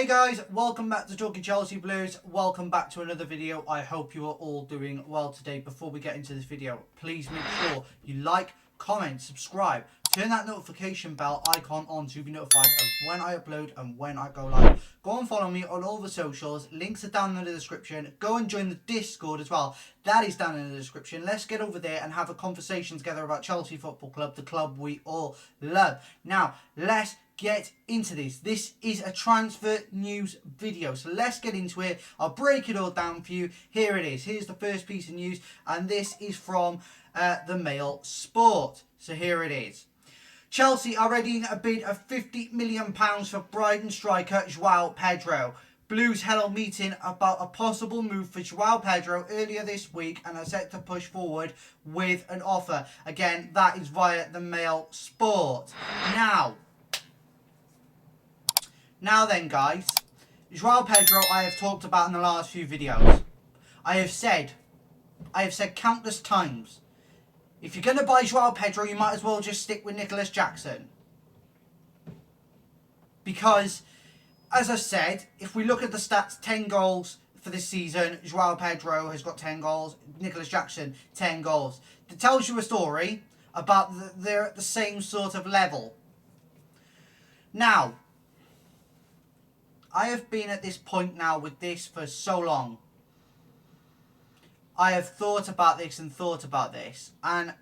Hey guys, welcome back to Talking Chelsea Blues. Welcome back to another video. I hope you are all doing well today. Before we get into this video, please make sure you like, comment, subscribe, turn that notification bell icon on to be notified of when I upload and when I go live. Go and follow me on all the socials. Links are down in the description. Go and join the Discord as well. That is down in the description. Let's get over there and have a conversation together about Chelsea Football Club, the club we all love. Now, let's get into this. This is a transfer news video, so let's get into it. I'll break it all down for you. Here it is. Here's the first piece of news, and this is from the Mail Sport. So here it is. Chelsea are readying a bid of £50 million for Brighton striker JOAO Pedro. Blues held a meeting about a possible move for JOAO Pedro earlier this week and are set to push forward with an offer. Again, that is via the Mail Sport. Now then, guys, JOAO Pedro I have talked about in the last few videos. I have said countless times, if you're going to buy JOAO Pedro, you might as well just stick with Nicholas Jackson. Because, as I said, if we look at the stats, 10 goals for this season, JOAO Pedro has got 10 goals, Nicholas Jackson, 10 goals. That tells you a story about they're at the same sort of level. Now, I have been at this point now with this for so long. I have thought about this and thought about this. And,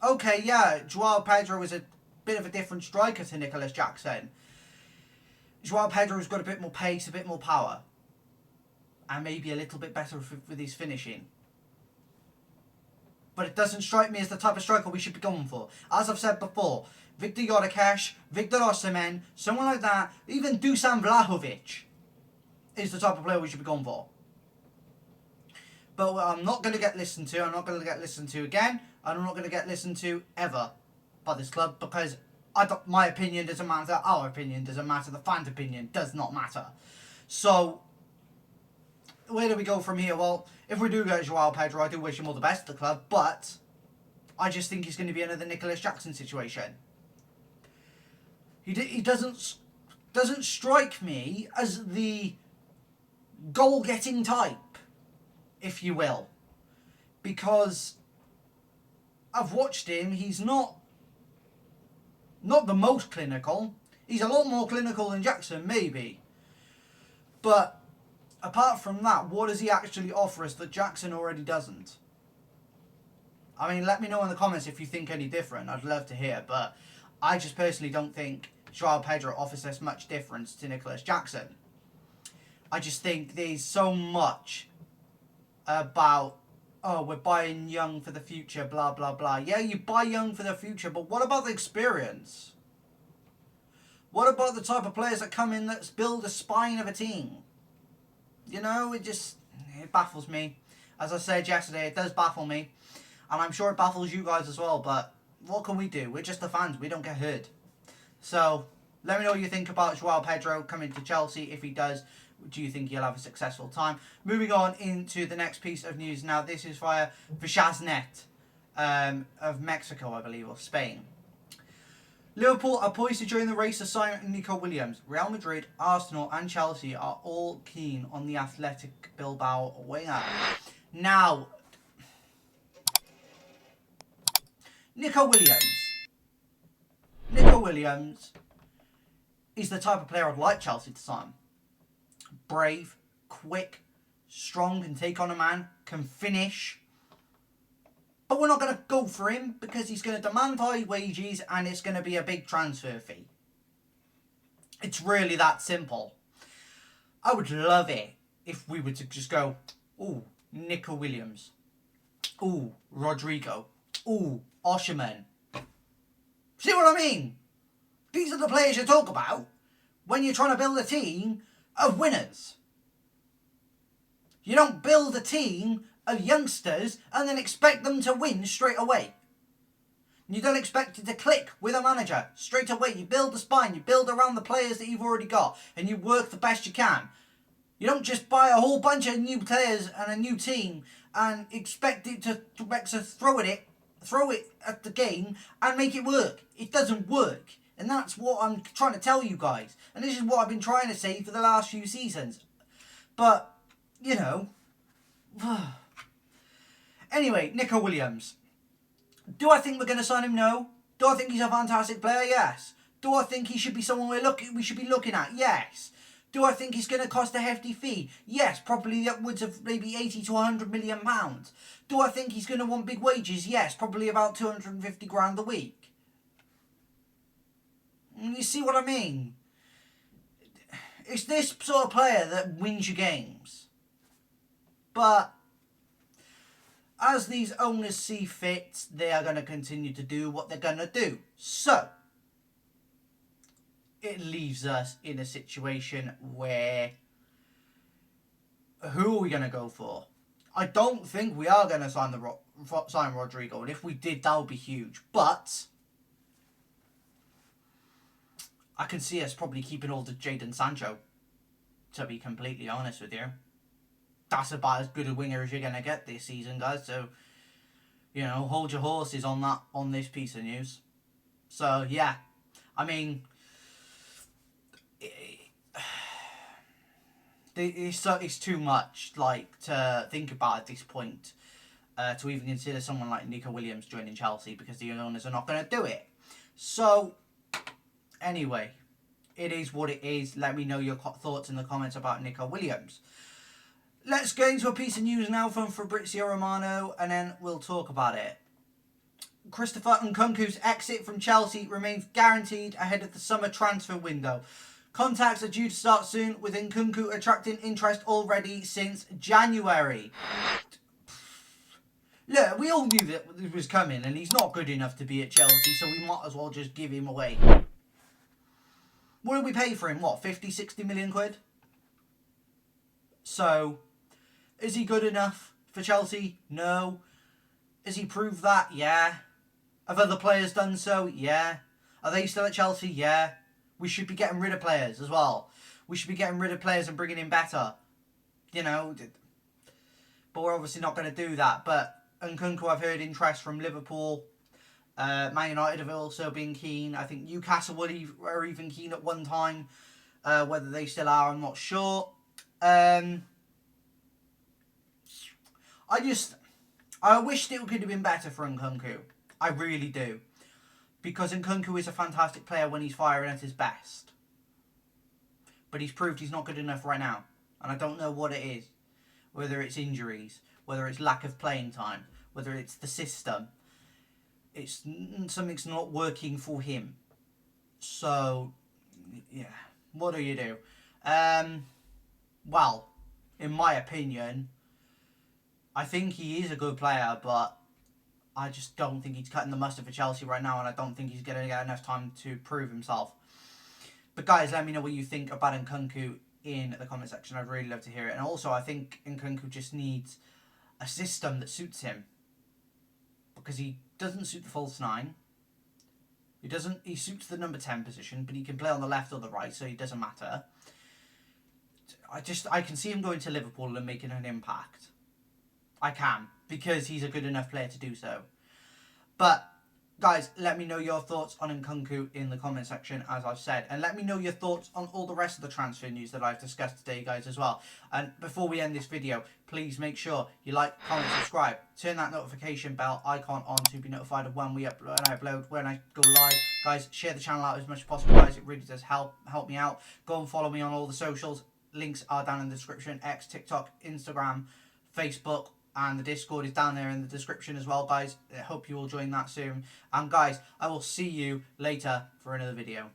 okay, yeah, JOAO Pedro is a bit of a different striker to Nicholas Jackson. JOAO Pedro's got a bit more pace, a bit more power. And maybe a little bit better with his finishing. But it doesn't strike me as the type of striker we should be going for. As I've said before, Victor Yodakash, Victor Osimhen, someone like that, even Dusan Vlahovic is the type of player we should be going for. But I'm not going to get listened to. I'm not going to get listened to again. And I'm not going to get listened to ever by this club because my opinion doesn't matter. Our opinion doesn't matter. The fans' opinion does not matter. So, where do we go from here? Well, if we do get JOAO Pedro, I do wish him all the best at the club. But I just think he's going to be another Nicholas Jackson situation. He doesn't strike me as the goal-getting type, if you will. Because I've watched him, he's not the most clinical. He's a lot more clinical than Jackson, maybe. But apart from that, what does he actually offer us that Jackson already doesn't? I mean, let me know in the comments if you think any different. I'd love to hear. But I just personally don't think JOAO Pedro offers us much difference to Nicholas Jackson. I just think there's so much about, oh, we're buying young for the future, blah, blah, blah. Yeah, you buy young for the future, but what about the experience? What about the type of players that come in that build a spine of a team? You know, it baffles me. As I said yesterday, it does baffle me. And I'm sure it baffles you guys as well, but what can we do? We're just the fans. We don't get heard. So, let me know what you think about JOAO Pedro coming to Chelsea. If he does, do you think he'll have a successful time? Moving on into the next piece of news. Now, this is via Vishaznet of Mexico, I believe, or Spain. Liverpool are poised to join the race to sign NICO WILLIAMS. Real Madrid, Arsenal and Chelsea are all keen on the Athletic Bilbao winger. Now, Nico Williams is the type of player I'd like Chelsea to sign. Brave, quick, strong, can take on a man, can finish. But we're not going to go for him because he's going to demand high wages and it's going to be a big transfer fee. It's really that simple. I would love it if we were to just go, ooh, Nico Williams. Ooh, Rodrigo. Ooh, Osimhen. See what I mean? These are the players you talk about when you're trying to build a team of winners. You don't build a team of youngsters and then expect them to win straight away. You don't expect it to click with a manager straight away. You build the spine, you build around the players that you've already got, and you work the best you can. You don't just buy a whole bunch of new players and a new team and expect it to throw it at the game and make it work. It doesn't work. And that's what I'm trying to tell you guys. And this is what I've been trying to say for the last few seasons. But, you know. Anyway, Nico Williams. Do I think we're going to sign him? No. Do I think he's a fantastic player? Yes. Do I think he should be someone we should be looking at? Yes. Do I think he's going to cost a hefty fee? Yes, probably upwards of maybe 80 to 100 million pounds. Do I think he's going to want big wages? Yes, probably about 250 grand a week. You see what I mean? It's this sort of player that wins you games. But as these owners see fit, they are going to continue to do what they're going to do. So, it leaves us in a situation where who are we going to go for? I don't think we are going to sign Rodrigo, and if we did, that would be huge. But I can see us probably keeping all the Jadon Sancho, to be completely honest with you. That's about as good a winger as you're going to get this season, guys. So, you know, hold your horses on this piece of news. So, yeah. I mean, it's too much, like, to think about at this point, to even consider someone like Nico Williams joining Chelsea, because the owners are not going to do it. So, anyway, it is what it is. Let me know your thoughts in the comments about Nico Williams. Let's get into a piece of news now from Fabrizio Romano, and then we'll talk about it. Christopher NKUNKU's exit from Chelsea remains guaranteed ahead of the summer transfer window. Contacts are due to start soon, with NKUNKU attracting interest already since January. Look, we all knew that it was coming, and he's not good enough to be at Chelsea, so we might as well just give him away. What did we pay for him? What, 50, 60 million quid? So, is he good enough for Chelsea? No. Has he proved that? Yeah. Have other players done so? Yeah. Are they still at Chelsea? Yeah. We should be getting rid of players as well. We should be getting rid of players and bringing in better. You know. But we're obviously not going to do that. But NKUNKU, I've heard interest from Liverpool. Man United have also been keen. I think Newcastle were even keen at one time. Whether they still are, I'm not sure. I wished it could have been better for NKUNKU. I really do. Because NKUNKU is a fantastic player when he's firing at his best. But he's proved he's not good enough right now. And I don't know what it is. Whether it's injuries, whether it's lack of playing time, whether it's the system. Something's not working for him. So, yeah. What do you do? Well, in my opinion, I think he is a good player, but I just don't think he's cutting the mustard for Chelsea right now, and I don't think he's going to get enough time to prove himself. But guys, let me know what you think about NKUNKU in the comment section. I'd really love to hear it. And also, I think NKUNKU just needs a system that suits him, because he doesn't suit the false 9. He suits the number 10 position, but he can play on the left or the right, so it doesn't matter. I can see him going to Liverpool and making an impact. I can, because he's a good enough player to do so. But, guys, let me know your thoughts on NKUNKU in the comment section, as I've said. And let me know your thoughts on all the rest of the transfer news that I've discussed today, guys, as well. And before we end this video, please make sure you like, comment, subscribe. Turn that notification bell icon on to be notified of when we upload, when I go live. Guys, share the channel out as much as possible, guys. It really does help me out. Go and follow me on all the socials. Links are down in the description. X, TikTok, Instagram, Facebook. And the Discord is down there in the description as well, guys. I hope you will join that soon. And guys, I will see you later for another video.